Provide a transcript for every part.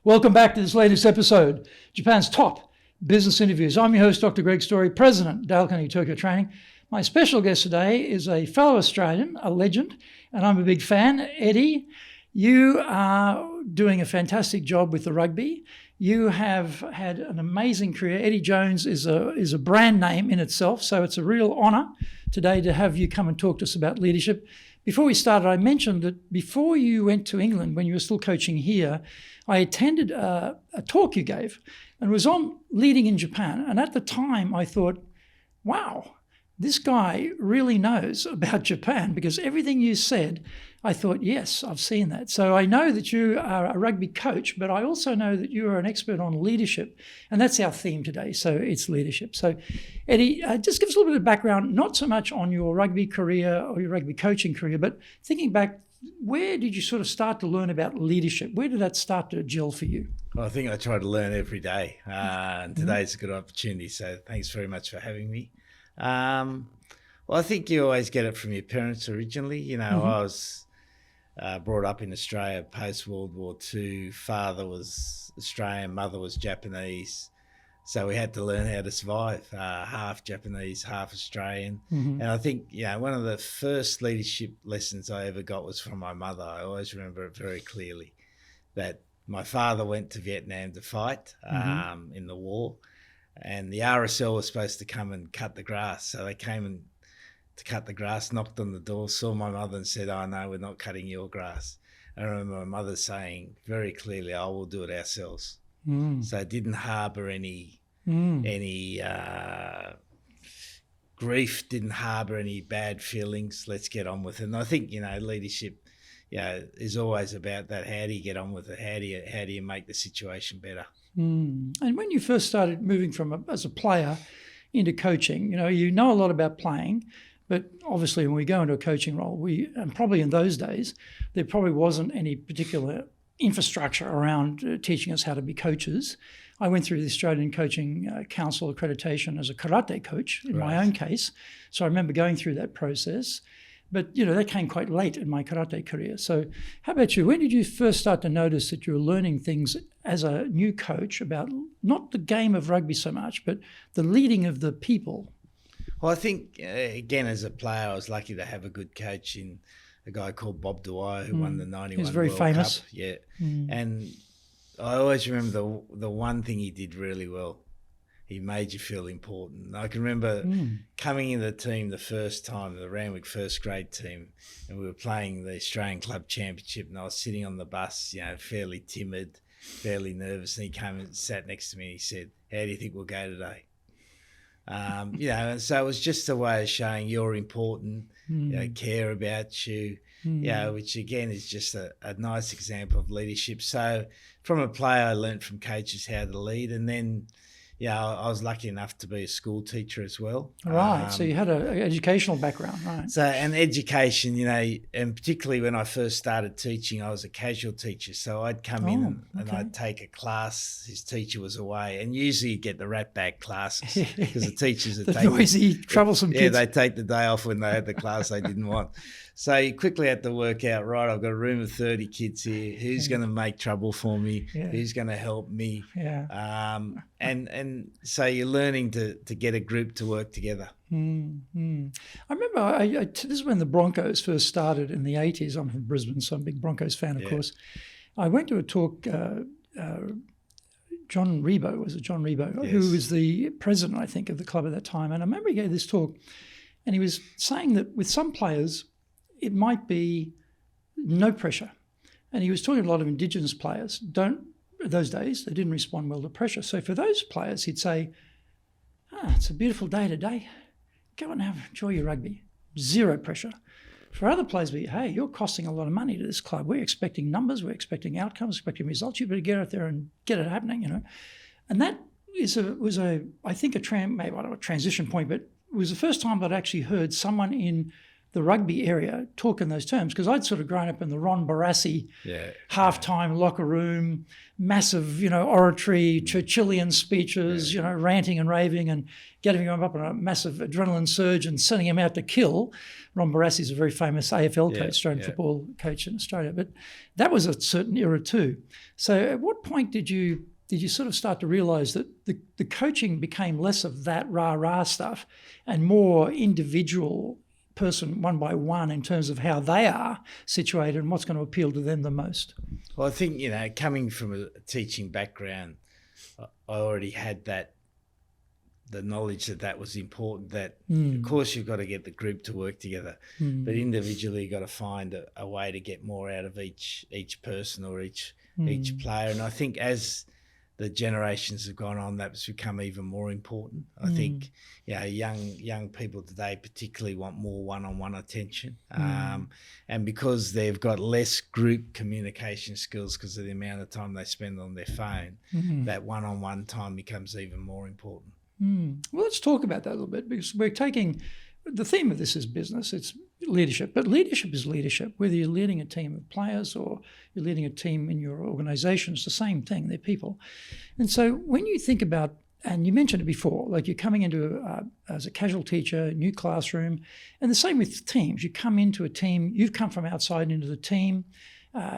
Welcome back to this latest episode, Japan's top business interviews. I'm your host, Dr. Greg Story, President, Dale Carnegie Tokyo Training. My special guest today is a fellow Australian, a legend, and I'm a big fan. Eddie, you are doing a fantastic job with the rugby. You have had an amazing career. Eddie Jones is a brand name in itself, so it's a real honour today to have you come and talk to us about leadership. Before we started, I mentioned that before you went to England, when you were still coaching here, I attended a talk you gave, and it was on leading in Japan. And at the time, I thought, wow, this guy really knows about Japan, because everything you said, I thought, yes, I've seen that. So I know that you are a rugby coach, but I also know that you are an expert on leadership. And that's our theme today. So it's leadership. So Eddie, just give us a little bit of background, not so much on your rugby career or your rugby coaching career, but thinking back, where did you sort of start to learn about leadership? Where did that start to gel for you? Well, I think I try to learn every day. And today's a good opportunity. So thanks very much for having me. Well, I think you always get it from your parents originally. You know, I was brought up in Australia post-World War II. Father was Australian, mother was Japanese. So we had to learn how to survive, half Japanese, half Australian. And I think, you know, one of the first leadership lessons I ever got was from my mother. I always remember it very clearly, that my father went to Vietnam to fight in the war. And the RSL was supposed to come and cut the grass. So they came in to cut the grass, knocked on the door, saw my mother and said, "Oh, no, we're not cutting your grass." I remember my mother saying very clearly, "Oh, we'll do it ourselves." So I didn't harbour any grief, didn't harbour any bad feelings. Let's get on with it. And I think, you know, leadership, you know, is always about that. How do you get on with it? How do you make the situation better? And when you first started moving from as a player into coaching, you know a lot about playing, but obviously when we go into a coaching role, and probably in those days, there probably wasn't any particular infrastructure around teaching us how to be coaches. I went through the Australian Coaching Council accreditation as a karate coach in my own case. So I remember going through that process. But, that came quite late in my karate career. So how about you? When did you first start to notice that you were learning things as a new coach about not the game of rugby so much, but the leading of the people? Well, I think, again, as a player, I was lucky to have a good coach in a guy called Bob Dwyer, who won the 91 He was very World famous. Cup. Yeah. And I always remember the one thing he did really well. He made you feel important. I can remember coming in the team the first time, the Randwick first grade team, and we were playing the Australian Club Championship, and I was sitting on the bus, fairly timid, fairly nervous, and he came and sat next to me and he said, "How do you think we'll go today?" And so it was just a way of showing you're important, care about you, which again is just a nice example of leadership. So from a player, I learned from coaches how to lead, and then I was lucky enough to be a school teacher as well. Right, so you had an educational background, right? So, and education, and particularly when I first started teaching, I was a casual teacher. So I'd come in and I'd take a class. His teacher was away, and usually you get the ratbag classes because the teachers are the noisy, troublesome kids. Yeah, they take the day off when they had the class they didn't want. So you quickly had to work out, right, I've got a room of 30 kids here. Who's going to make trouble for me? Who's going to help me? And so you're learning to get a group to work together. I remember, this is when the Broncos first started in the 80s. I'm from Brisbane, so I'm a big Broncos fan, of course. I went to a talk, John Rebo, who was the president, I think, of the club at that time. And I remember he gave this talk, and he was saying that with some players, it might be no pressure. And he was talking to a lot of Indigenous players. Those days, they didn't respond well to pressure. So for those players, he'd say, it's a beautiful day today. Go and enjoy your rugby. Zero pressure. For other players, hey, you're costing a lot of money to this club. We're expecting numbers. We're expecting outcomes, expecting results. You better get out there and get it happening, And that was a transition point, but it was the first time I'd actually heard someone in the rugby area talk in those terms, because I'd sort of grown up in the Ron Barassi halftime locker room, massive, oratory, Churchillian speeches, ranting and raving and getting him up on a massive adrenaline surge and sending him out to kill. Ron Barassi is a very famous AFL coach, Australian football coach in Australia, but that was a certain era too. So at what point did you sort of start to realise that the coaching became less of that rah-rah stuff and more individual person one by one in terms of how they are situated and what's going to appeal to them the most? Well, I think, coming from a teaching background, I already had the knowledge that was important, that of course you've got to get the group to work together, but individually you've got to find a way to get more out of each person or each player. And I think as the generations have gone on, that's become even more important. I think, young people today particularly want more one-on-one attention. And because they've got less group communication skills because of the amount of time they spend on their phone, that one-on-one time becomes even more important. Well, let's talk about that a little bit, because we're taking the theme of this is business, it's leadership, but leadership is leadership. Whether you're leading a team of players or you're leading a team in your organisation, it's the same thing, they're people. And so when you think about, and you mentioned it before, like you're coming into as a casual teacher, new classroom, and the same with teams. You come into a team, you've come from outside into the team,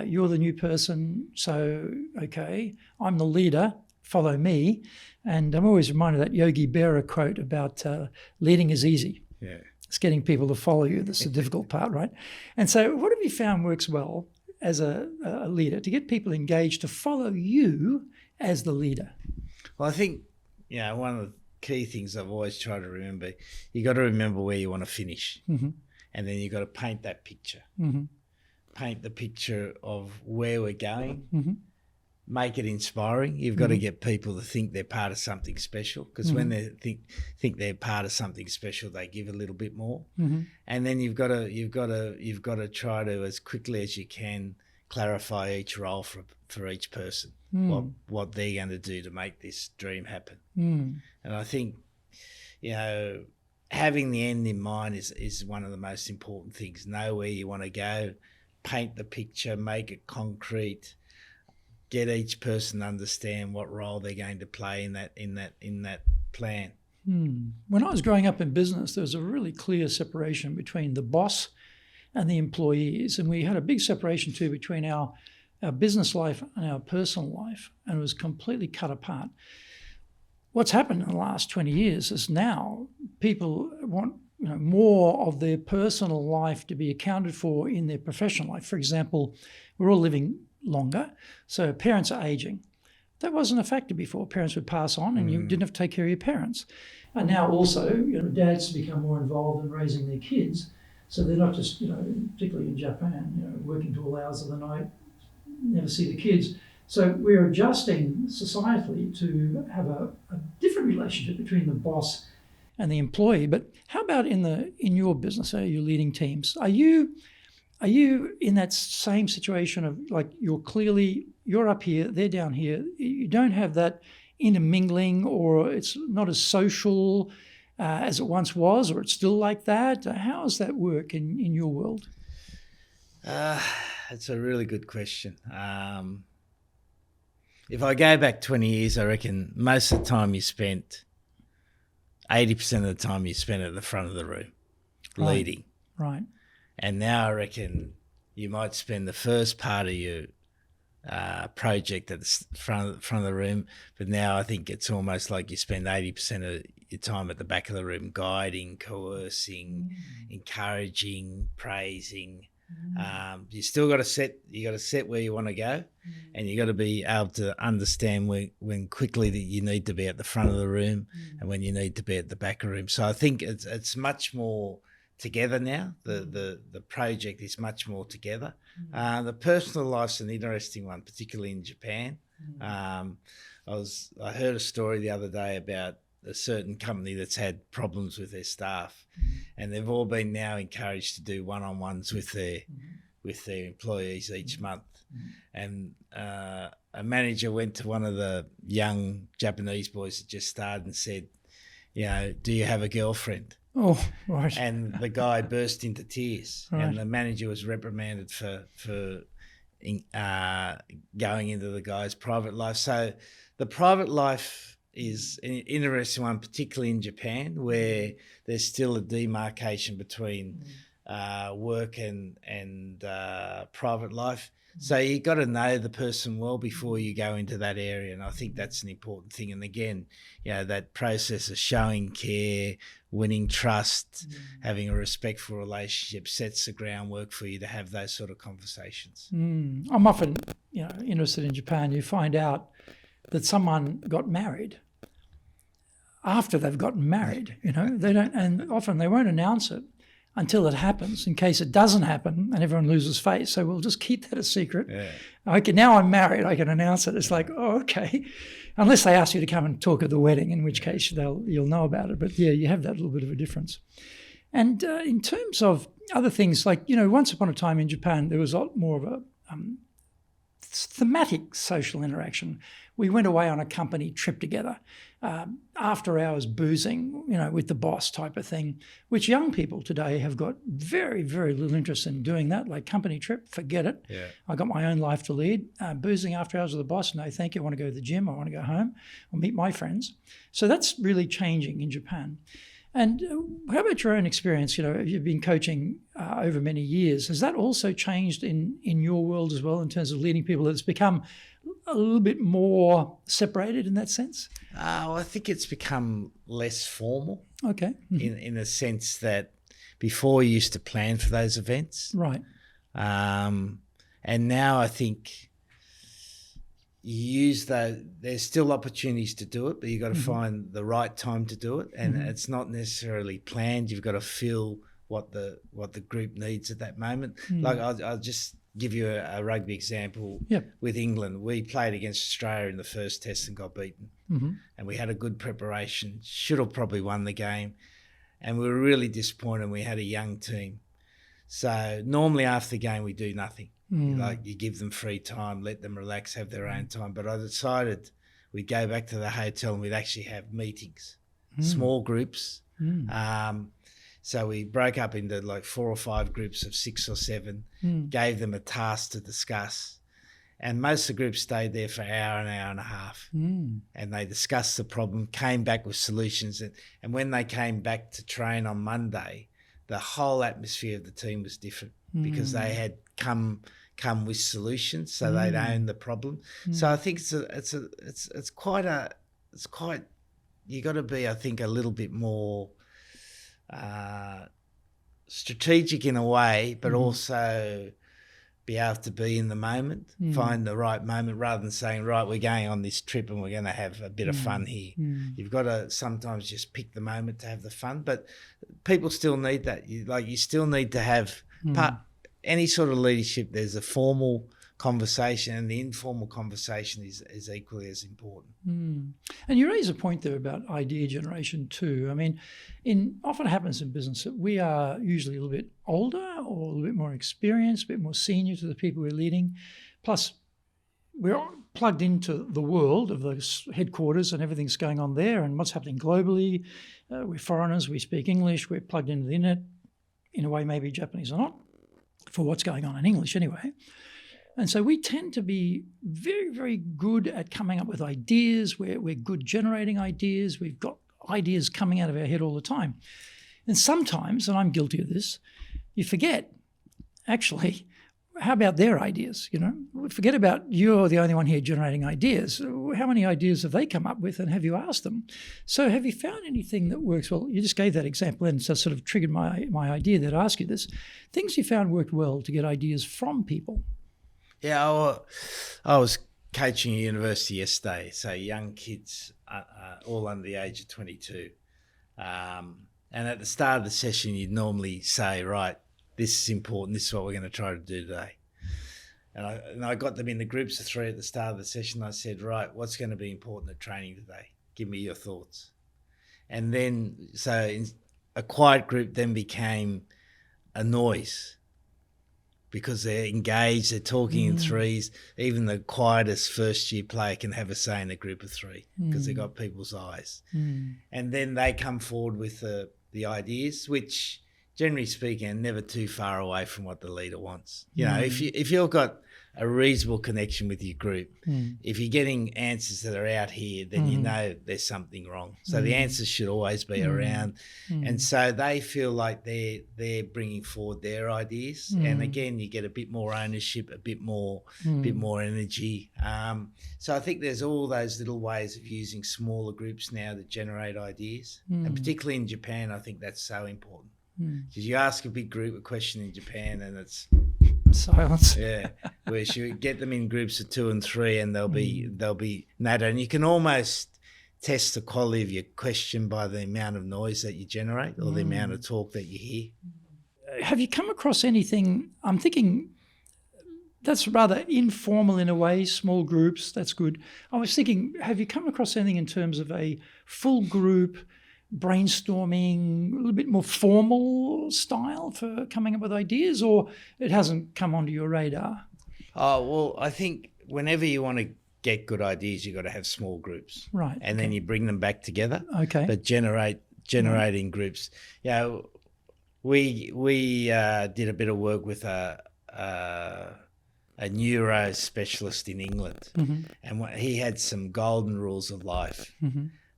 you're the new person, so, okay, I'm the leader, follow me. And I'm always reminded of that Yogi Berra quote about leading is easy. Yeah. It's getting people to follow you. That's the difficult part, right? And so what have you found works well as a leader to get people engaged to follow you as the leader? Well, I think, one of the key things I've always tried to remember, you got to remember where you want to finish. And then you got to paint that picture. Paint the picture of where we're going. Make it inspiring. You've got to get people to think they're part of something special, because when they think they're part of something special, they give a little bit more. And then you've got to try to, as quickly as you can, clarify each role for each person, what they're going to do to make this dream happen. And I think, having the end in mind is one of the most important things. Know where you want to go, paint the picture, make it concrete. Get each person to understand what role they're going to play in that plan. When I was growing up in business, there was a really clear separation between the boss and the employees, and we had a big separation too between our business life and our personal life, and it was completely cut apart. What's happened in the last 20 years is now people want more of their personal life to be accounted for in their professional life. For example, we're all living longer, so parents are aging. That wasn't a factor before. Parents would pass on and you didn't have to take care of your parents. And now also, dads become more involved in raising their kids, so they're not just, particularly in Japan, working to all hours of the night, never see the kids. So we're adjusting societally to have a different relationship between the boss and the employee. But how about in your business? Are you leading teams? Are you in that same situation of, like, you're up here, they're down here, you don't have that intermingling, or it's not as social as it once was, or it's still like that? How does that work in your world? It's a really good question. If I go back 20 years, I reckon most of the time you spent, 80% of the time you spent at the front of the room, leading. Right. And now I reckon you might spend the first part of your project at the front of the room, but now I think it's almost like you spend 80% of your time at the back of the room, guiding, coercing, encouraging, praising. You still got to set where you want to go, and you got to be able to understand when quickly that you need to be at the front of the room and when you need to be at the back of the room. So I think it's much more together now. The project is much more together. The personal life's an interesting one, particularly in Japan. I heard a story the other day about a certain company that's had problems with their staff, and they've all been now encouraged to do one-on-ones with their employees each month. And a manager went to one of the young Japanese boys that just started and said, do you have a girlfriend? Oh, right. And the guy burst into tears, Right. and the manager was reprimanded for going into the guy's private life. So the private life is an interesting one, particularly in Japan, where there's still a demarcation between work and private life. So you got to know the person well before you go into that area, and I think that's an important thing. And again, that process of showing care, winning trust, having a respectful relationship sets the groundwork for you to have those sort of conversations. I'm often, interested in Japan. You find out that someone got married after they've gotten married. They don't, and often they won't announce it until it happens, in case it doesn't happen and everyone loses face. So we'll just keep that a secret. Yeah. Okay, now I'm married, I can announce it. It's like, oh, okay. Unless they ask you to come and talk at the wedding, in which case you'll know about it. But yeah, you have that little bit of a difference. And in terms of other things, like, once upon a time in Japan, there was a lot more of a thematic social interaction. We went away on a company trip together, after hours boozing, with the boss type of thing, which young people today have got very, very little interest in doing that. Like company trip, forget it. Yeah. I got my own life to lead. Boozing after hours with the boss, no thank you. I want to go to the gym. I want to go home or meet my friends. So that's really changing in Japan. And how about your own experience? You've been coaching over many years. Has that also changed in your world as well, in terms of leading people? It's become a little bit more separated in that sense? I think it's become less formal. Okay. In a sense that before you used to plan for those events. Right. And now I think you use there's still opportunities to do it, but you've got to find the right time to do it. And it's not necessarily planned. You've got to feel what the group needs at that moment. Like I'll just give you a rugby example. Yep. With England. We played against Australia in the first test and got beaten. And we had a good preparation. Should have probably won the game. And we were really disappointed. We had a young team. So normally after the game we do nothing. Like you give them free time, let them relax, have their own time. But I decided we'd go back to the hotel and we'd actually have meetings, small groups. So we broke up into like 4 or 5 groups of 6 or 7, gave them a task to discuss. And most of the groups stayed there for an hour and a half. And they discussed the problem, came back with solutions. And when they came back to train on Monday, the whole atmosphere of the team was different because they had come with solutions, so they'd own the problem. So I think it's quite you got to be, I think, a little bit more strategic in a way, but also be able to be in the moment, find the right moment, rather than saying, right, we're going on this trip and we're going to have a bit of fun here. You've got to sometimes just pick the moment to have the fun, but people still need that. You still need to have any sort of leadership. There's a formal conversation, and the informal conversation is equally as important. And you raise a point there about idea generation too. I mean, often happens in business that we are usually a little bit older or a little bit more experienced, a bit more senior to the people we're leading. Plus, we're plugged into the world of those headquarters and everything's going on there and what's happening globally. We're foreigners, we speak English, we're plugged into the internet, in a way maybe Japanese or not, for what's going on in English anyway. And so we tend to be very, very good at coming up with ideas. We're good generating ideas. We've got ideas coming out of our head all the time. And sometimes, and I'm guilty of this, you forget, actually, how about their ideas? Forget about you're the only one here generating ideas. How many ideas have they come up with, and have you asked them? So have you found anything that works well? You just gave that example and so sort of triggered my idea that I ask you this. Things you found worked well to get ideas from people. Yeah, I was coaching a university yesterday, so young kids, all under the age of 22. And at the start of the session, you'd normally say, right, this is important, this is what we're going to try to do today. And I got them in the groups of 3 at the start of the session. I said, right, what's going to be important at training today? Give me your thoughts. And then, so a quiet group then became a noise, because they're engaged, they're talking in threes. Even the quietest first-year player can have a say in a group of 3 because they've got people's eyes. And then they come forward with the ideas, which generally speaking are never too far away from what the leader wants. You know, if you've got a reasonable connection with your group, if you're getting answers that are out here, then you know there's something wrong. So the answers should always be around, and so they feel like they're bringing forward their ideas, and again you get a bit more ownership, a bit more energy. So I think there's all those little ways of using smaller groups now to generate ideas, and particularly in Japan, I think that's so important. Because you ask a big group a question in Japan and it's silence. Yeah, whereas you get them in groups of 2 and 3 and they'll be natter, and you can almost test the quality of your question by the amount of noise that you generate or the amount of talk that you hear. Have you come across anything? I'm thinking that's rather informal in a way, small groups, that's good. I was thinking, have you come across anything in terms of a full group brainstorming, a little bit more formal style for coming up with ideas, or it hasn't come onto your radar? Oh, well, I think whenever you want to get good ideas, you've got to have small groups. Right. And then you bring them back together. Okay. But generating groups. You know, we did a bit of work with a neuro specialist in England, and he had some golden rules of life.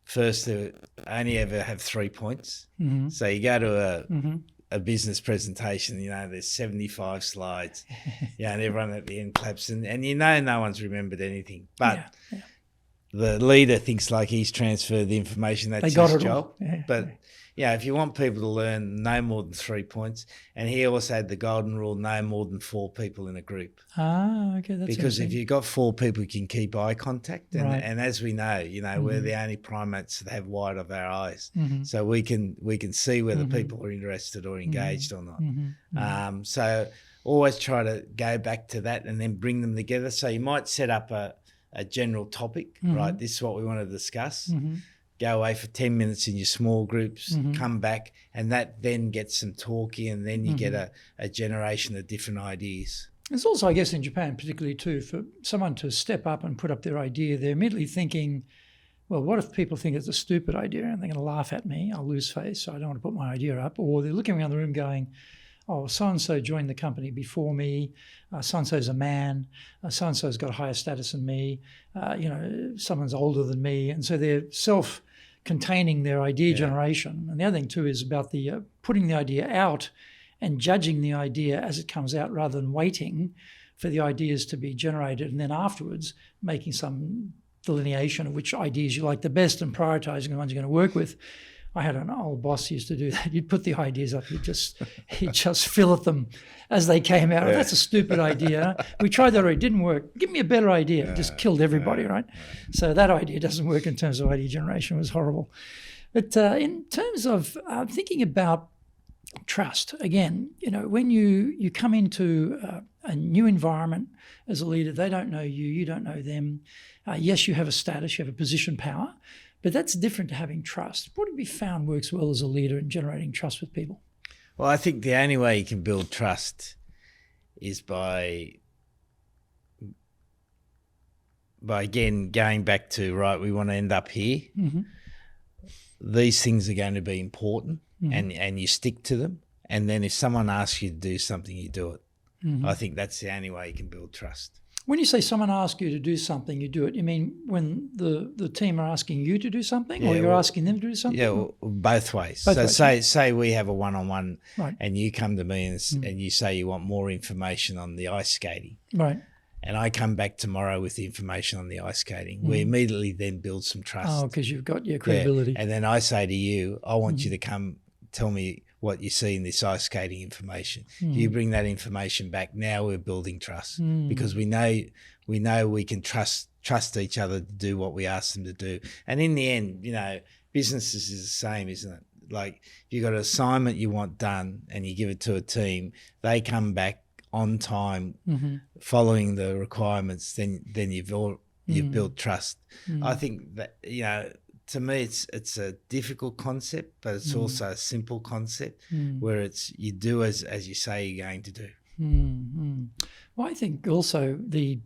First, to only ever have 3 points. So you go to a business presentation, you know, there's 75 slides, and everyone at the end claps, and you know no one's remembered anything. But the leader thinks like he's transferred the information, that's his job. But if you want people to learn, no more than 3 points. And he also had the golden rule, no more than 4 people in a group. Ah, okay, that's because if you've got 4 people, you can keep eye contact. And, right. and as we know, we're the only primates that have white of our eyes. So we can see whether people are interested or engaged or not. So always try to go back to that and then bring them together. So you might set up a general topic, right? This is what we want to discuss. Go away for 10 minutes in your small groups, come back, and that then gets some talking, and then you get a generation of different ideas. It's also, I guess, in Japan particularly too, for someone to step up and put up their idea, they're immediately thinking, well, what if people think it's a stupid idea and they're going to laugh at me? I'll lose face, so I don't want to put my idea up. Or they're looking around the room going, oh, so-and-so joined the company before me, so-and-so's a man, so-and-so's got a higher status than me, someone's older than me. And so they're self-containing their idea generation. And the other thing too is about the putting the idea out and judging the idea as it comes out rather than waiting for the ideas to be generated and then afterwards making some delineation of which ideas you like the best and prioritising the ones you're going to work with. I had an old boss who used to do that. You'd put the ideas up, he'd just fill at them as they came out. Oh, that's a stupid idea. We tried that already, it didn't work. Give me a better idea. It just killed everybody, right? So that idea doesn't work in terms of idea generation. It was horrible. But in terms of thinking about trust, again, when you come into a new environment as a leader, they don't know you, you don't know them. Yes, you have a status, you have a position power, but that's different to having trust. What have you found works well as a leader in generating trust with people? Well, I think the only way you can build trust is by again going back to, right, we want to end up here. These things are going to be important, and you stick to them. And then if someone asks you to do something, you do it. I think that's the only way you can build trust. When you say someone asks you to do something, you do it, you mean when the team are asking you to do something or you're asking them to do something? Yeah, well, both ways. Say we have a one-on-one and you come to me and you say you want more information on the ice skating. Right. And I come back tomorrow with the information on the ice skating. We immediately then build some trust. Oh, because you've got your credibility. Yeah. And then I say to you, I want you to come tell me what you see in this ice skating information. You bring that information back. Now we're building trust because we know we can trust each other to do what we ask them to do. And in the end, businesses is the same, isn't it? Like if you've got an assignment you want done and you give it to a team, they come back on time, following the requirements, then you've built trust. I think that, to me, it's a difficult concept, but it's also a simple concept where it's you do as you say you're going to do. Well, I think also the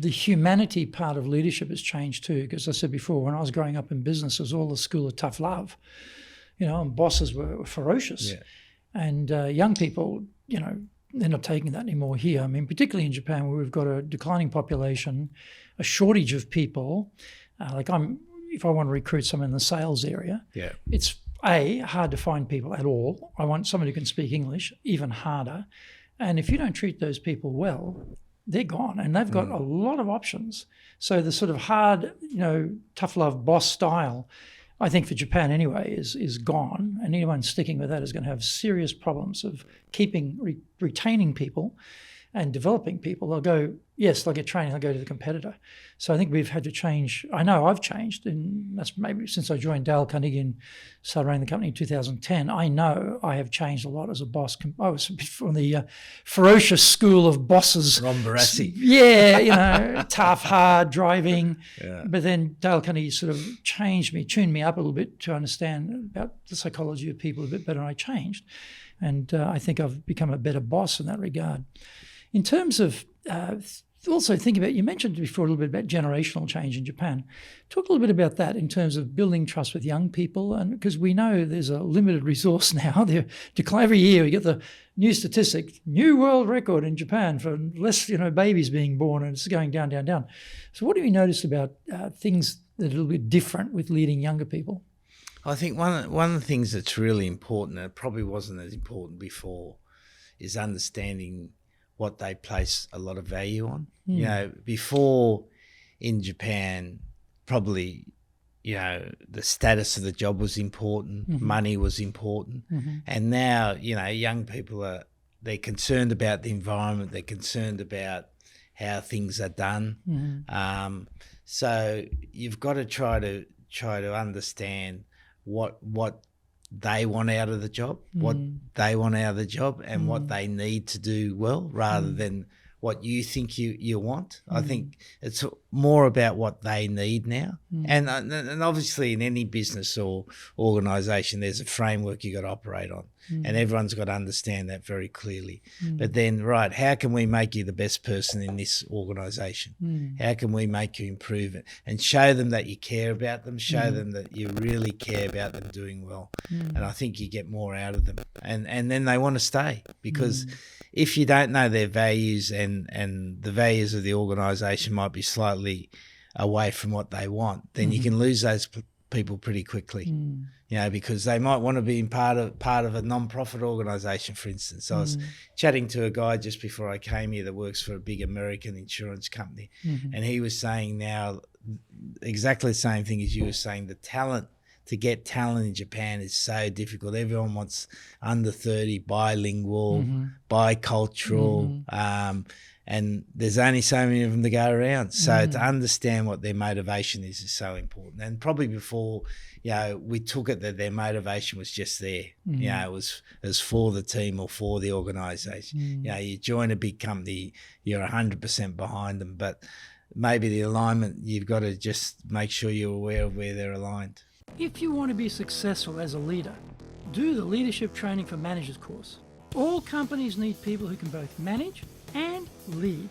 humanity part of leadership has changed too, because I said before, when I was growing up in business, it was all the school of tough love. and bosses were ferocious. Yeah. And young people, they're not taking that anymore here. I mean, particularly in Japan, where we've got a declining population, a shortage of people. If I want to recruit someone in the sales area, it's hard to find people at all. I want someone who can speak English, even harder. And if you don't treat those people well, they're gone, and they've got a lot of options. So the sort of hard, tough love boss style, I think for Japan anyway, is gone. And anyone sticking with that is going to have serious problems of retaining people and developing people. They'll get training, they'll go to the competitor. So I think we've had to change. I know I've changed, and that's maybe since I joined Dale Carnegie and started running the company in 2010. I know I have changed a lot as a boss. I was from the ferocious school of bosses. Ron Barassi. Yeah, tough, hard, driving. Yeah. But then Dale Carnegie sort of tuned me up a little bit to understand about the psychology of people a bit better, and I changed. And I think I've become a better boss in that regard. In terms of also thinking about, you mentioned before a little bit about generational change in Japan. Talk a little bit about that in terms of building trust with young people, and because we know there's a limited resource now. They're decline every year. We get the new statistic, new world record in Japan for less, babies being born, and it's going down, down, down. So what have you noticed about things that are a little bit different with leading younger people? I think one of the things that's really important, and it probably wasn't as important before, is understanding what they place a lot of value on. Before in Japan, probably, the status of the job was important, money was important. And now, young people they're concerned about the environment, they're concerned about how things are done. So you've got to try to understand what they want out of the job, what they want out of the job, and what they need to do well, rather than what you think you want. I think it's more about what they need now. And obviously in any business or organisation, there's a framework you got to operate on, and everyone's got to understand that very clearly. But then, right, how can we make you the best person in this organisation? How can we make you improve it? And show them that you care about them, show them that you really care about them doing well. And I think you get more out of them. And then they want to stay, because if you don't know their values and the values of the organisation might be slightly away from what they want, then you can lose those people pretty quickly. Because they might want to be part of a non-profit organisation, for instance. I was chatting to a guy just before I came here that works for a big American insurance company, and he was saying now exactly the same thing as you were saying. To get talent in Japan is so difficult. Everyone wants under 30, bilingual, bicultural, and there's only so many of them to go around. So to understand what their motivation is so important. And probably before, we took it that their motivation was just there. It was for the team or for the organisation. You join a big company, you're 100% behind them, but maybe the alignment, you've got to just make sure you're aware of where they're aligned. If you want to be successful as a leader, do the Leadership Training for Managers course. All companies need people who can both manage and lead.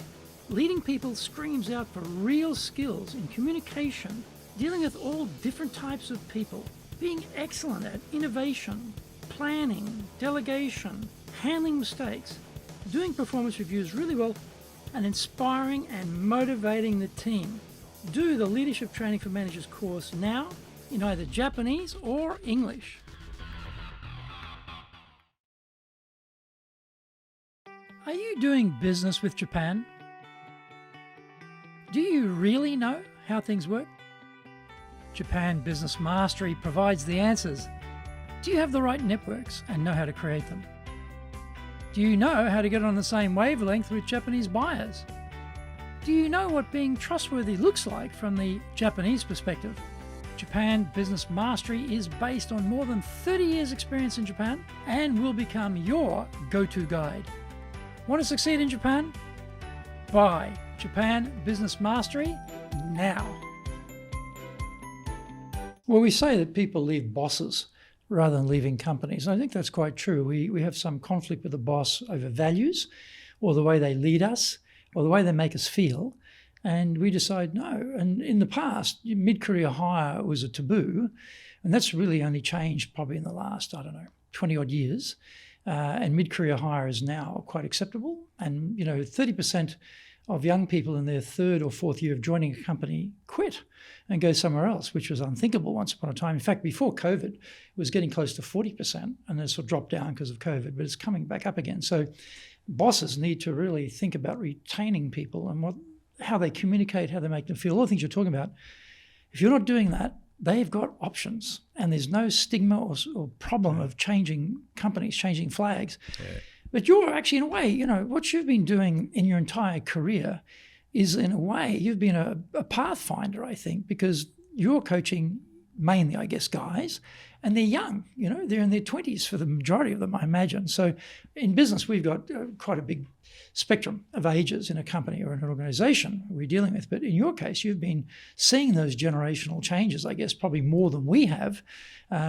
Leading people screams out for real skills in communication, dealing with all different types of people, being excellent at innovation, planning, delegation, handling mistakes, doing performance reviews really well, and inspiring and motivating the team. Do the Leadership Training for Managers course now in either Japanese or English. Are you doing business with Japan? Do you really know how things work? Japan Business Mastery provides the answers. Do you have the right networks and know how to create them? Do you know how to get on the same wavelength with Japanese buyers? Do you know what being trustworthy looks like from the Japanese perspective? Japan Business Mastery is based on more than 30 years' experience in Japan and will become your go-to guide. Want to succeed in Japan? Buy Japan Business Mastery now. Well, we say that people leave bosses rather than leaving companies. I think that's quite true. We have some conflict with the boss over values or the way they lead us or the way they make us feel. And we decide no. And in the past, mid-career hire was a taboo. And that's really only changed probably in the last, 20 odd years. And mid-career hire is now quite acceptable. And, 30% of young people in their third or fourth year of joining a company quit and go somewhere else, which was unthinkable once upon a time. In fact, before COVID, it was getting close to 40%, and this will drop down because of COVID, but it's coming back up again. So bosses need to really think about retaining people and how they communicate, how they make them feel, all the things you're talking about. If you're not doing that, they've got options, and there's no stigma or problem of changing companies, changing flags. Yeah. But you're actually, in a way, what you've been doing in your entire career is, in a way, you've been a pathfinder, I think, because you're coaching mainly, I guess, guys, and they're young, they're in their 20s for the majority of them, I imagine. So in business, we've got quite a big spectrum of ages in a company or in an organisation we're dealing with. But in your case, you've been seeing those generational changes, I guess, probably more than we have,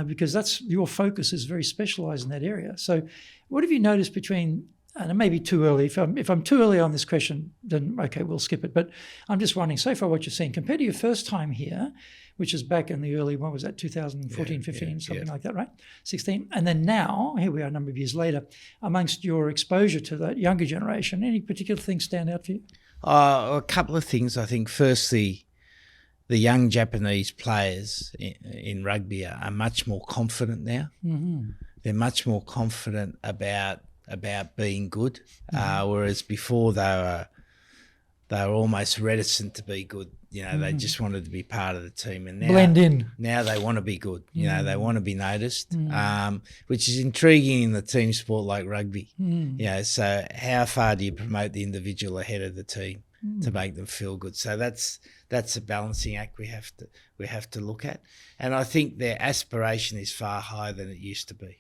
because your focus is very specialised in that area. So what have you noticed between, and it may be too early, if I'm too early on this question, then okay, we'll skip it. But I'm just wondering, so far what you're seeing, compared to your first time here, which is back in the early, what was that, 2014, 15, something like that, right? 16. And then now, here we are a number of years later, amongst your exposure to that younger generation, any particular things stand out for you? A couple of things. I think firstly, the young Japanese players in rugby are much more confident now. Mm-hmm. They're much more confident about being good, whereas before they were almost reticent to be good. They just wanted to be part of the team, and now blend in. Now they want to be good. They want to be noticed, which is intriguing in the team sport like rugby. So how far do you promote the individual ahead of the team to make them feel good? So that's a balancing act we have to look at, and I think their aspiration is far higher than it used to be.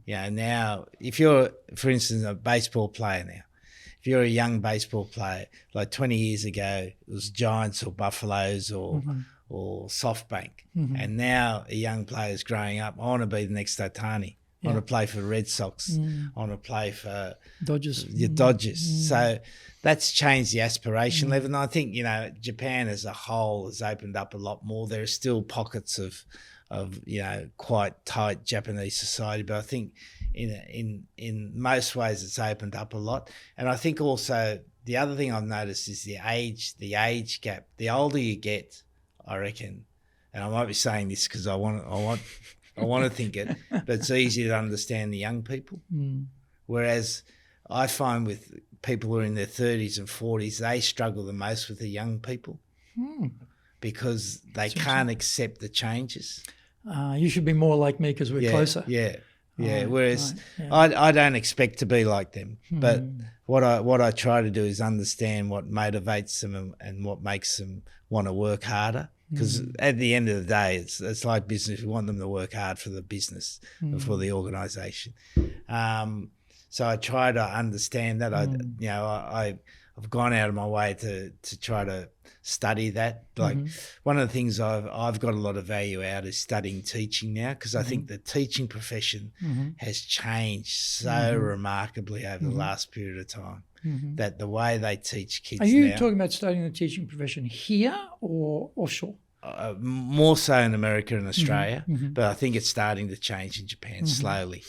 Now if you're, for instance, a baseball player now. If you're a young baseball player, like 20 years ago, it was Giants or Buffaloes or SoftBank. Mm-hmm. And now a young player's growing up, I want to be the next Ohtani. I want to play for the Red Sox. I want to play for Dodgers. Dodgers. So that's changed the aspiration level. And I think, Japan as a whole has opened up a lot more. There are still pockets of quite tight Japanese society, but I think in most ways it's opened up a lot. And I think also the other thing I've noticed is the age gap. The older you get, I reckon, and I might be saying this because I want to think it, but it's easier to understand the young people. Whereas I find with people who are in their 30s and 40s, they struggle the most with the young people because they can't accept the changes. You should be more like me because we're closer. Whereas I don't expect to be like them, but what I try to do is understand what motivates them and what makes them want to work harder. Because at the end of the day, it's like business. We want them to work hard for the business and for the organisation. So I try to understand that. I've gone out of my way to try to study that. Like one of the things I've got a lot of value out is studying teaching now, because I think the teaching profession has changed so remarkably over the last period of time. That the way they teach kids now. Are you talking about studying the teaching profession here or offshore? More so in America and Australia, but I think it's starting to change in Japan slowly.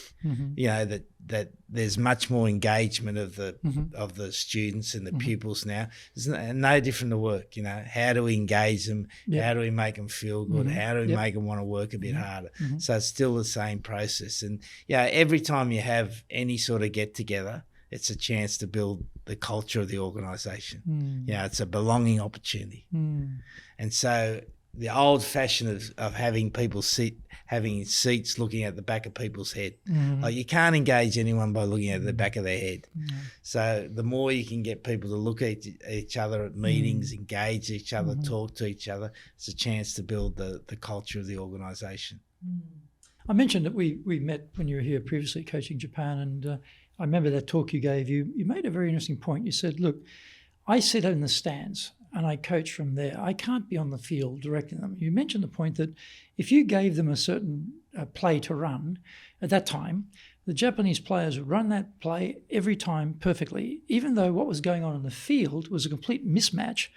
That there's much more engagement of the students and the pupils now. It's no different to work. How do we engage them? How do we make them feel good? How do we make them want to work a bit harder? So it's still the same process. And every time you have any sort of get together, it's a chance to build the culture of the organisation. It's a belonging opportunity. And so the old fashion of having people having seats looking at the back of people's head. Like you can't engage anyone by looking at the back of their head. So the more you can get people to look at each other at meetings, engage each other, talk to each other, it's a chance to build the culture of the organisation. I mentioned that we met when you were here previously coaching Japan, and I remember that talk you gave. You made a very interesting point. You said, look, I sit in the stands and I coach from there. I can't be on the field directing them. You mentioned the point that if you gave them a certain play to run at that time, the Japanese players would run that play every time perfectly, even though what was going on in the field was a complete mismatch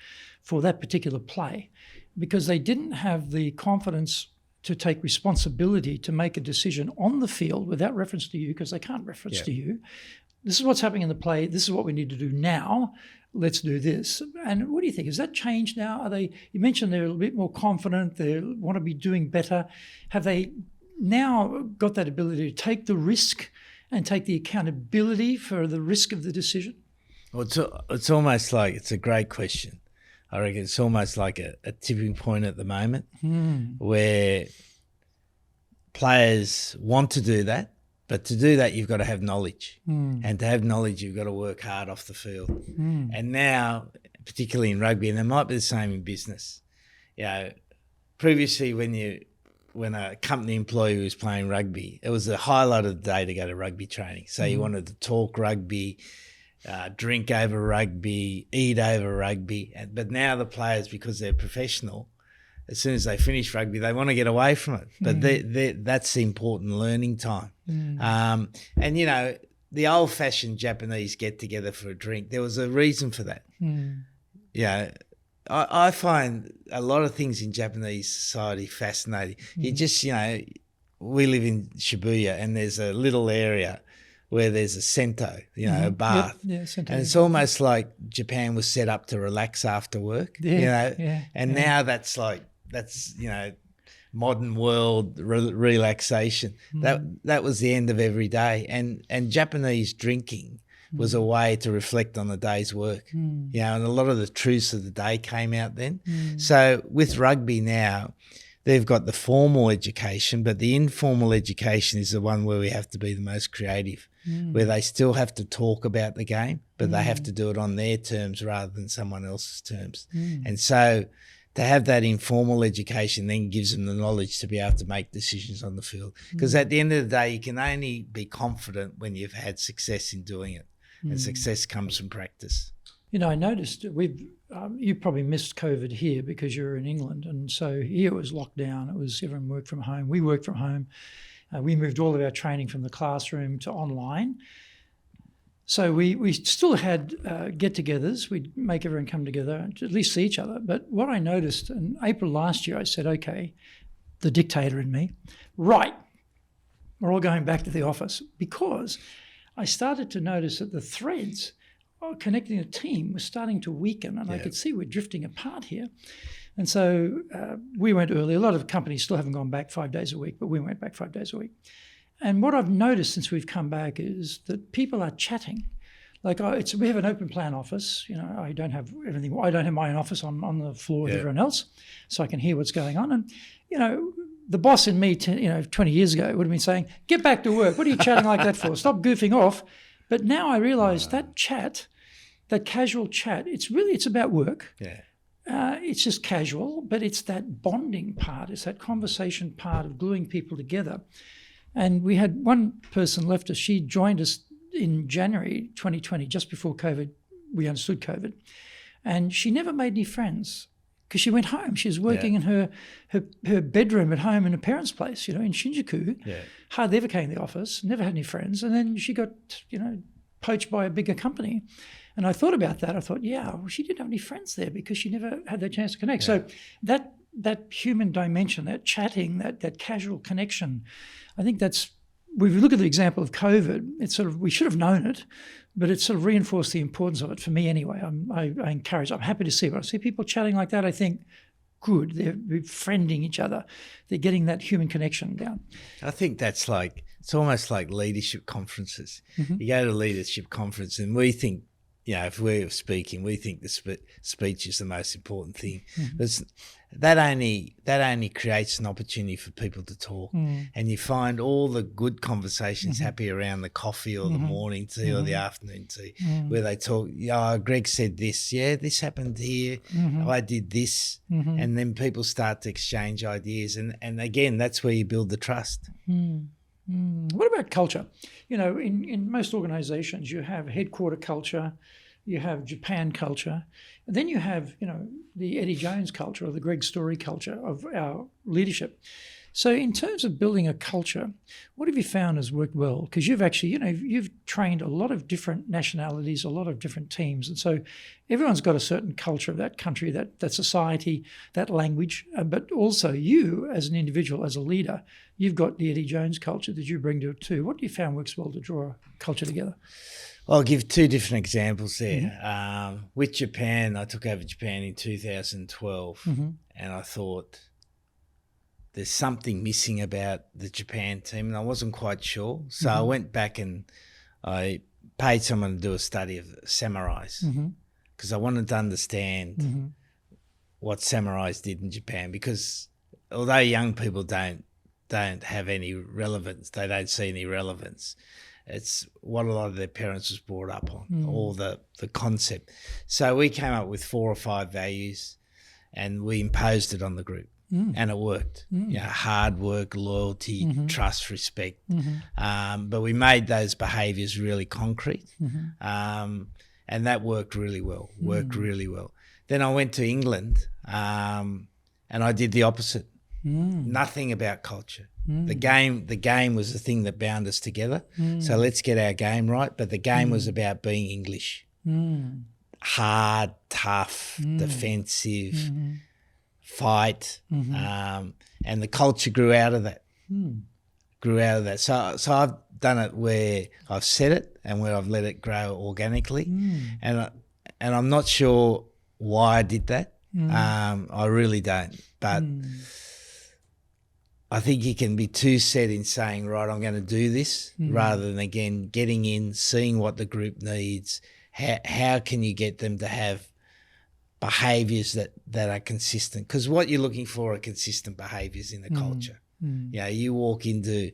for that particular play, because they didn't have the confidence to take responsibility to make a decision on the field without reference to you, because they can't reference to you. This is what's happening in the play. This is what we need to do now. Let's do this. And what do you think? Has that changed now? Are they? You mentioned they're a little bit more confident. They want to be doing better. Have they now got that ability to take the risk and take the accountability for the risk of the decision? Well, it's almost like, it's a great question. I reckon it's almost like a tipping point at the moment where players want to do that, but to do that, you've got to have knowledge. And to have knowledge, you've got to work hard off the field. And now, particularly in rugby, and it might be the same in business, previously when a company employee was playing rugby, it was the highlight of the day to go to rugby training. So you wanted to talk rugby, drink over rugby, eat over rugby. But now the players, because they're professional, as soon as they finish rugby, they want to get away from it. But that's the important learning time. And, the old-fashioned Japanese get-together for a drink, there was a reason for that. I find a lot of things in Japanese society fascinating. You just, we live in Shibuya, and there's a little area where there's a sento, a bath. Sento. And it's almost like Japan was set up to relax after work, And now that's modern world relaxation. That was the end of every day. And Japanese drinking was a way to reflect on the day's work. And a lot of the truths of the day came out then. So with rugby now, they've got the formal education, but the informal education is the one where we have to be the most creative, where they still have to talk about the game, but they have to do it on their terms rather than someone else's terms. And so to have that informal education then gives them the knowledge to be able to make decisions on the field. Because at the end of the day, you can only be confident when you've had success in doing it. And success comes from practice. I noticed you probably missed COVID here because you're in England, and so here it was locked down. It was everyone worked from home. We worked from home. We moved all of our training from the classroom to online. So we still had get-togethers. We'd make everyone come together to at least see each other. But what I noticed in April last year, I said, okay, the dictator in me, right, we're all going back to the office, because I started to notice that the threads connecting a team was starting to weaken, and I could see we're drifting apart here. And so we went early. A lot of companies still haven't gone back 5 days a week, but we went back 5 days a week. And what I've noticed since we've come back is that people are chatting. Like we have an open plan office. I don't have everything. I don't have my own office on the floor with everyone else, so I can hear what's going on. And the boss in me, 20 years ago would have been saying, "Get back to work. What are you chatting like that for? Stop goofing off." But now I realise that chat, that casual chat, it's about work. It's just casual, but it's that bonding part. It's that conversation part of gluing people together. And we had one person left us. She joined us in January 2020, just before COVID. We understood COVID. And she never made any friends because she went home. She was working in her bedroom at home in her parents' place, in Shinjuku. Hardly ever came to the office, never had any friends. And then she got, poached by a bigger company. And I thought about that. I thought, she didn't have any friends there because she never had that chance to connect. So that human dimension, that chatting, that casual connection, I think that's, if we look at the example of COVID, it's we should have known it, but it sort of reinforced the importance of it for me anyway. I'm happy to see when I see people chatting like that, I think, good, they're befriending each other. They're getting that human connection down. I think it's almost like leadership conferences. You go to a leadership conference and we think, if we're speaking, we think the speech is the most important thing. But that only creates an opportunity for people to talk, and you find all the good conversations happy around the coffee or the morning tea or the afternoon tea, where they talk. Greg said this. This happened here. I did this, and then people start to exchange ideas, and again, that's where you build the trust. What about culture? In most organisations, you have headquarter culture, you have Japan culture, and then you have, the Eddie Jones culture or the Greg Story culture of our leadership. So in terms of building a culture, what have you found has worked well? Because you've actually, you've trained a lot of different nationalities, a lot of different teams. And so everyone's got a certain culture of that country, that society, that language. But also you as an individual, as a leader, you've got the Eddie Jones culture that you bring to it too. What do you found works well to draw a culture together? I'll give two different examples there. With Japan, I took over Japan in 2012 and I thought there's something missing about the Japan team and I wasn't quite sure. So I went back and I paid someone to do a study of samurais because I wanted to understand what samurais did in Japan, because although young people don't have any relevance, they don't see any relevance, it's what a lot of their parents was brought up on, all the concept. So we came up with 4 or 5 values and we imposed it on the group and it worked. Hard work, loyalty, trust, respect. But we made those behaviours really concrete and that worked really well, Then I went to England and I did the opposite. Nothing about culture. The game was the thing that bound us together. So let's get our game right. But the game was about being English. Hard, tough, defensive, fight. And the culture grew out of that. So I've done it where I've said it and where I've let it grow organically. And I'm not sure why I did that. I really don't. But I think you can be too set in saying, right, I'm going to do this, rather than, again, getting in, seeing what the group needs. How can you get them to have behaviours that are consistent? Because what you're looking for are consistent behaviours in the culture. You walk into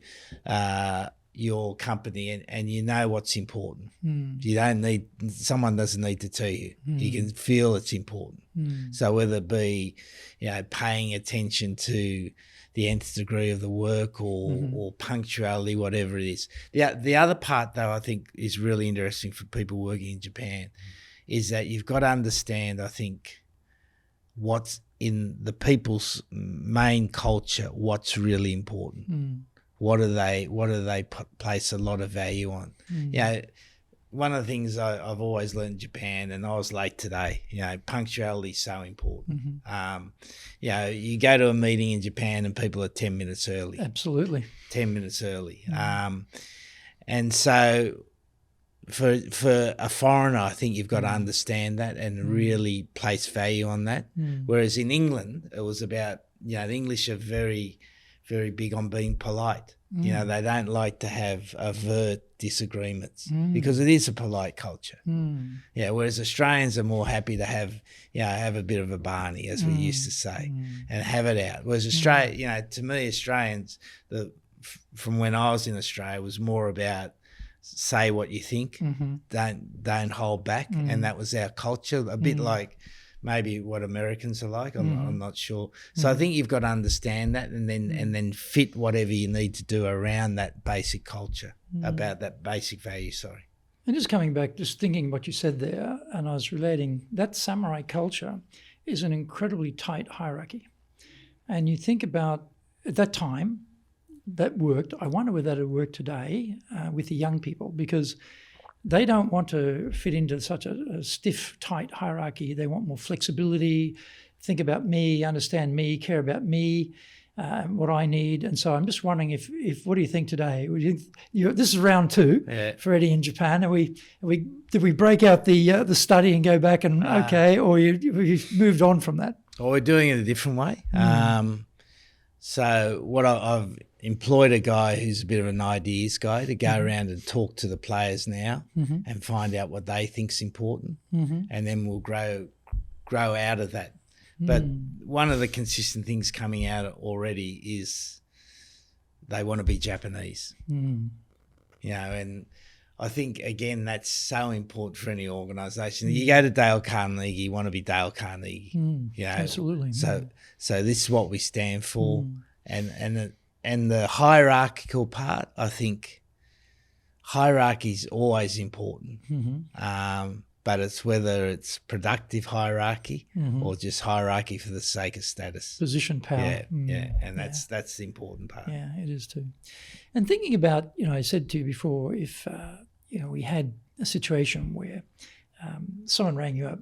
your company and you know what's important. You don't need, someone doesn't need to tell you. You can feel it's important. So whether it be, paying attention to the nth degree of the work or punctuality, whatever it is. The other part, though, I think is really interesting for people working in Japan is that you've got to understand, I think, what's in the people's main culture, what's really important. What do they place a lot of value on? One of the things I've always learned in Japan, and I was late today, punctuality is so important. You go to a meeting in Japan and people are 10 minutes early. Absolutely. 10 minutes early. And so for a foreigner, I think you've got to understand that and really place value on that. Whereas in England, it was about, the English are very, very big on being polite. They don't like to have overt disagreements because it is a polite culture. Whereas Australians are more happy to have a bit of a barney, as we used to say, and have it out. Whereas Australia, to me, Australians, from when I was in Australia, was more about say what you think, don't hold back, and that was our culture. A bit like maybe what Americans are like. I'm not sure. So I think you've got to understand that, and then fit whatever you need to do around that basic culture, about that basic value. Sorry. And just coming back, just thinking what you said there, and I was relating that samurai culture is an incredibly tight hierarchy, and you think about at that time that worked. I wonder whether that would work today with the young people, because they don't want to fit into such a stiff, tight hierarchy. They want more flexibility, think about me, understand me, care about me, what I need. And so I'm just wondering if what do you think today? This is round 2 for Eddie in Japan. Did we break out the study and go back and or you've moved on from that? Well, we're doing it a different way. So what I've employed a guy who's a bit of an ideas guy to go around and talk to the players now and find out what they think's important, and then we'll grow out of that. But one of the consistent things coming out already is they want to be Japanese, and I think, again, that's so important for any organisation. You go to Dale Carnegie, you want to be Dale Carnegie. Absolutely. So this is what we stand for, and the hierarchical part, I think hierarchy is always important. but it's whether it's productive hierarchy or just hierarchy for the sake of status. Position, power. Yeah, and that's the important part. Yeah, it is too. And thinking about, I said to you before, if, we had a situation where someone rang you up,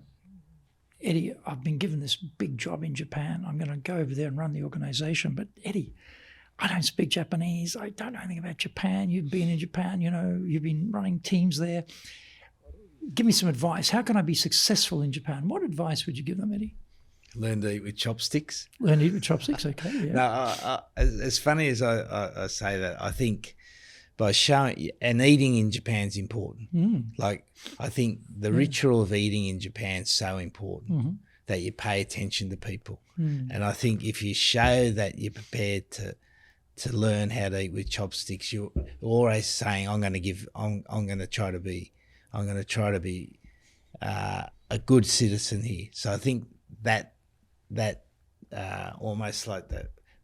Eddie, I've been given this big job in Japan. I'm going to go over there and run the organisation. But Eddie, I don't speak Japanese. I don't know anything about Japan. You've been in Japan, you've been running teams there. Give me some advice. How can I be successful in Japan? What advice would you give them, Eddie? Learn to eat with chopsticks. Learn to eat with chopsticks, okay. Yeah. No, as funny as I say that, I think by showing, and eating in Japan is important. Like, I think the ritual of eating in Japan is so important that you pay attention to people. And I think if you show that you're prepared to learn how to eat with chopsticks, you're always saying, I'm going to try to be a good citizen here. So I think that almost like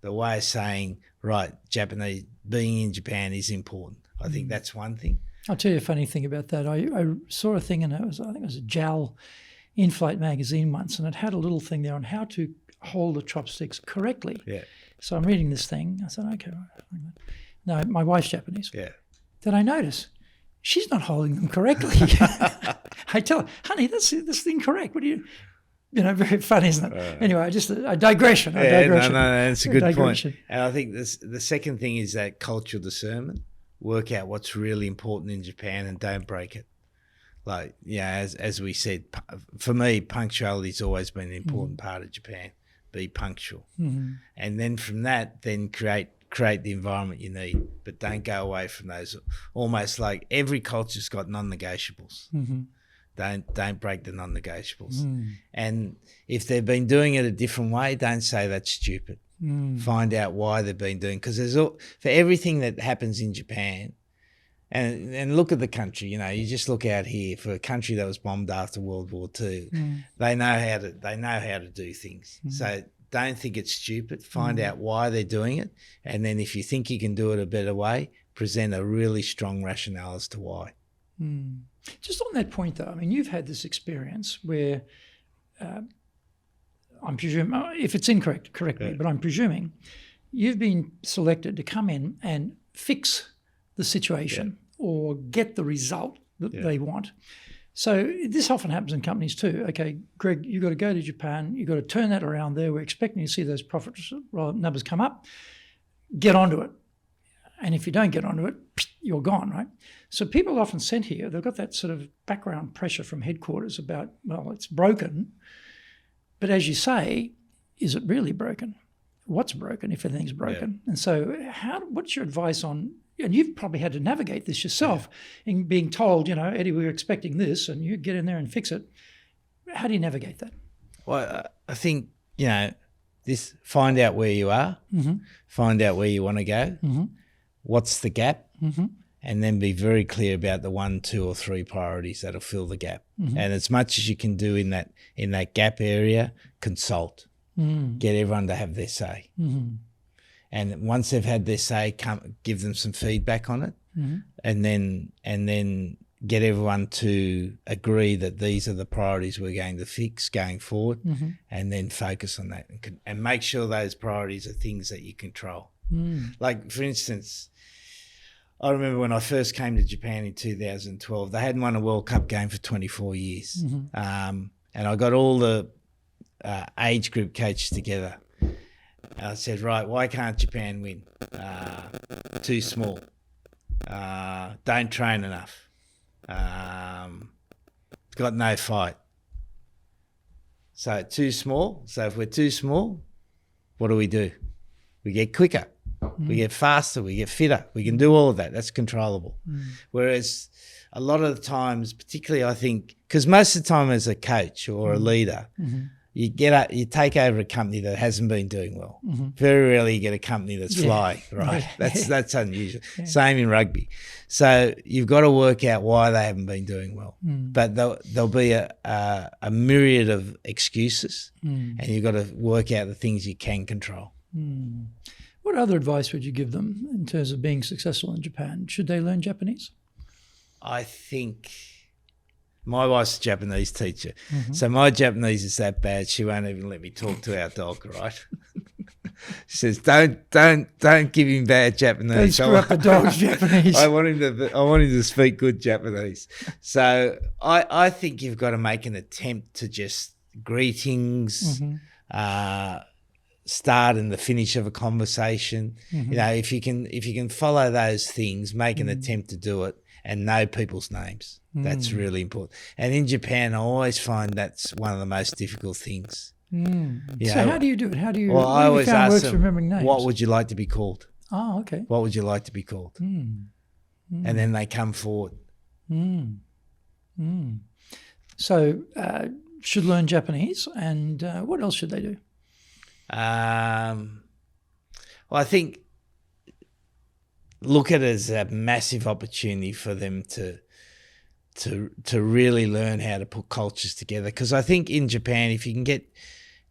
the way of saying, right, Japanese, being in Japan is important. I think that's one thing. I'll tell you a funny thing about that. I saw a thing, and I think it was a JAL in-flight magazine once, and it had a little thing there on how to hold the chopsticks correctly. Yeah. So I'm reading this thing. I said, okay. No, my wife's Japanese. Yeah. Then I notice she's not holding them correctly. I tell her, honey, that's incorrect. What do you... very funny, isn't it? Anyway, a digression. No, it's a good point. And I think the second thing is that cultural discernment. Work out what's really important in Japan and don't break it. Like, as we said, for me, punctuality's always been an important part of Japan. Be punctual. And then from that, then create the environment you need, but don't go away from those. Almost like every culture's got non-negotiables. Don't break the non-negotiables. And if they've been doing it a different way, don't say that's stupid. Find out why they've been doing, because for everything that happens in Japan, and look at the country. You just look out here, for a country that was bombed after World War II. They know how to do things. So don't think it's stupid. Find out why they're doing it, and then if you think you can do it a better way, present a really strong rationale as to why. Just on that point, though, I mean, you've had this experience where I'm presuming, if it's incorrect, correct me, but I'm presuming you've been selected to come in and fix the situation or get the result that they want. So this often happens in companies too. Okay, Greg, you've got to go to Japan. You've got to turn that around there. We're expecting to see those profit numbers come up. Get onto it. And if you don't get onto it, you're gone, right? So people are often sent here. They've got that sort of background pressure from headquarters about, well, it's broken. But as you say, is it really broken? What's broken if everything's broken? And so what's your advice on, and you've probably had to navigate this yourself, in being told, Eddie, we were expecting this, and you get in there and fix it. How do you navigate that? Well, I think, this, find out where you are, find out where you want to go, what's the gap, and then be very clear about the 1, 2 or 3 priorities that'll fill the gap. And as much as you can do in that gap area, consult. Get everyone to have their say. And once they've had their say, give them some feedback on it, and then get everyone to agree that these are the priorities we're going to fix going forward, and then focus on that and make sure those priorities are things that you control. Like, for instance, I remember when I first came to Japan in 2012, they hadn't won a World Cup game for 24 years. And I got all the age group coaches together. I said, right, why can't Japan win? Too small. Don't train enough. Got no fight. So too small. So if we're too small, what do? We get quicker. We get faster, we get fitter. We can do all of that. That's controllable. Whereas a lot of the times, particularly I think, because most of the time as a coach or a leader, you take over a company that hasn't been doing well. Very rarely you get a company that's flying, right? That's unusual. Same in rugby. So you've got to work out why they haven't been doing well. But there'll be a myriad of excuses, and you've got to work out the things you can control. What other advice would you give them in terms of being successful in Japan? Should they learn Japanese? I think My wife's a Japanese teacher, so my Japanese is that bad she won't even let me talk to our dog. Right? She says, "Don't give him bad Japanese. Don't screw up the dog's Japanese." I want him to speak good Japanese. So I think you've got to make an attempt to just greetings, start and the finish of a conversation. You know, if you can follow those things, make an attempt to do it, and know people's names. That's really important. And in Japan, I always find that's one of the most difficult things. So how do you do it? How do you? Well, I always ask them, remembering names? what would you like to be called? Oh, okay. What would you like to be called? And then they come forward. So should learn Japanese, and what else should they do? Well, I think look at it as a massive opportunity for them to really learn how to put cultures together. Because I think in Japan, if you can get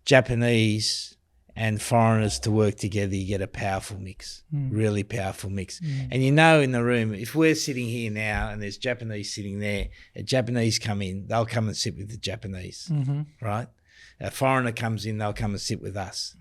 Japanese and foreigners to work together, you get a powerful mix, really powerful mix. And you know, in the room, if we're sitting here now and there's Japanese sitting there, a Japanese come in, they'll come and sit with the Japanese, right? A foreigner comes in, they'll come and sit with us.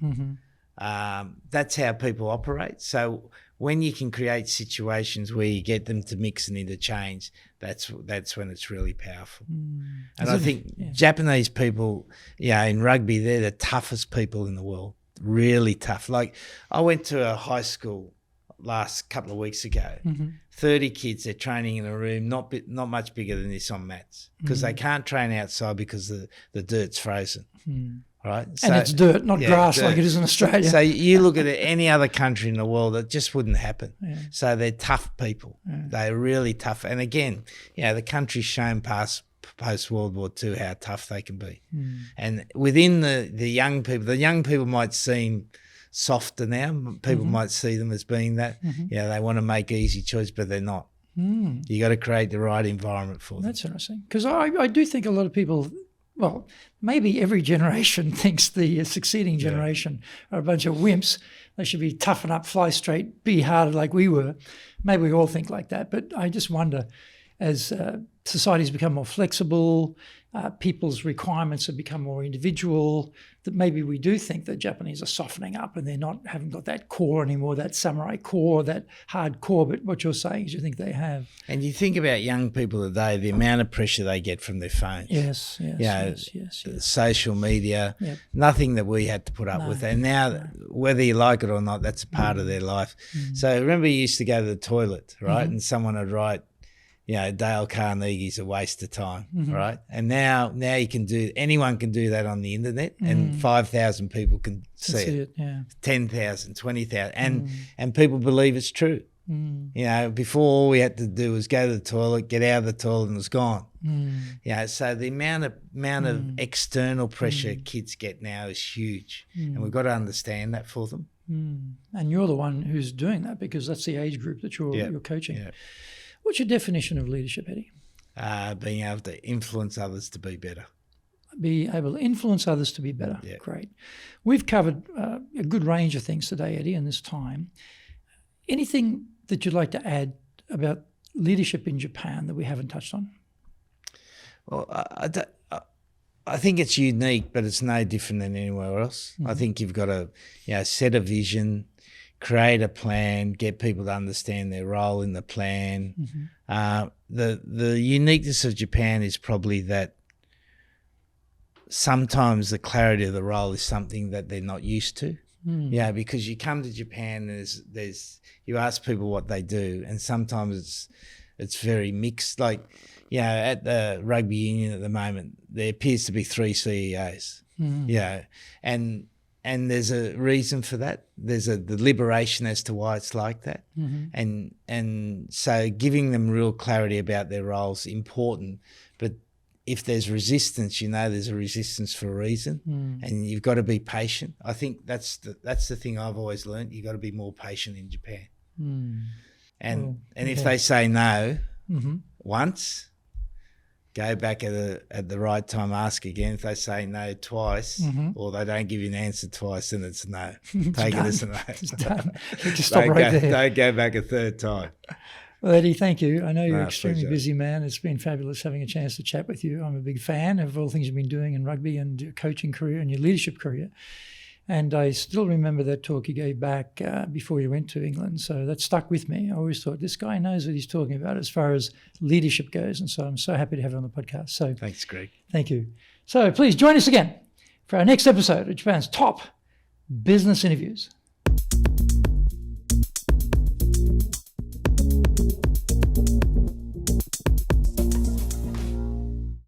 That's how people operate. So when you can create situations where you get them to mix and interchange, that's when it's really powerful. And I think Japanese people, in rugby, they're the toughest people in the world, really tough. Like I went to a high school last couple of weeks ago, 30 kids, they're training in a room, not much bigger than this on mats, because they can't train outside because the dirt's frozen. Right, and it's dirt, not grass, dirt. Like it is in Australia. So you look at it, any other country in the world, it just wouldn't happen. So they're tough people. They're really tough. And again, the country's shown post World War II how tough they can be. And within the young people might seem softer now. People might see them as being that. They want to make easy choices, but they're not. You got to create the right environment for them. That's interesting, because I do think a lot of people. Well, maybe every generation thinks the succeeding generation are a bunch of wimps. They should be toughen up, fly straight, be hard like we were. Maybe we all think like that. But I just wonder, as societies become more flexible, people's requirements have become more individual, that maybe we do think that Japanese are softening up and haven't got that core anymore, that samurai core, that hard core. But what you're saying is you think they have. And you think about young people today, the amount of pressure they get from their phones. Yes. Social media, nothing that we had to put up with. And now, whether you like it or not, that's a part of their life. So remember you used to go to the toilet, right? And someone would write, Dale Carnegie's a waste of time, right? And now anyone can do that on the internet, and 5,000 people can see it. 10,000, 20,000, and people believe it's true. Before all we had to do was go to the toilet, get out of the toilet, and it was gone. So the amount of external pressure kids get now is huge, and we've got to understand that for them. And you're the one who's doing that, because that's the age group that you're coaching. What's your definition of leadership, Eddie? Being able to influence others to be better. Be able to influence others to be better. Yeah. Great. We've covered a good range of things today, Eddie, in this time. Anything that you'd like to add about leadership in Japan that we haven't touched on? Well, I think it's unique, but it's no different than anywhere else. I think you've got to set a vision, create a plan, get people to understand their role in the plan. The uniqueness of Japan is probably that sometimes the clarity of the role is something that they're not used to. Because you come to Japan, you ask people what they do, and sometimes it's very mixed. Like, at the rugby union at the moment, there appears to be 3 CEOs. And there's a reason for that. There's the deliberation as to why it's like that. And so giving them real clarity about their roles is important. But if there's resistance, there's a resistance for a reason, and you've got to be patient. I think that's the thing I've always learned. You've got to be more patient in Japan. And if they say no once, go back at the right time, ask again. If they say no twice, or they don't give you an answer twice, then it's no. Take it as a no. Just stop right there. Don't go back a third time. Well, Eddie, thank you. I know you're No, an extremely pleasure. busy man. It's been fabulous having a chance to chat with you. I'm a big fan of all the things you've been doing in rugby and your coaching career and your leadership career. And I still remember that talk you gave back before you went to England. So that stuck with me. I always thought, this guy knows what he's talking about as far as leadership goes. And so I'm so happy to have him on the podcast. So Thanks, Greg. thank you. So please join us again for our next episode of Japan's top business interviews.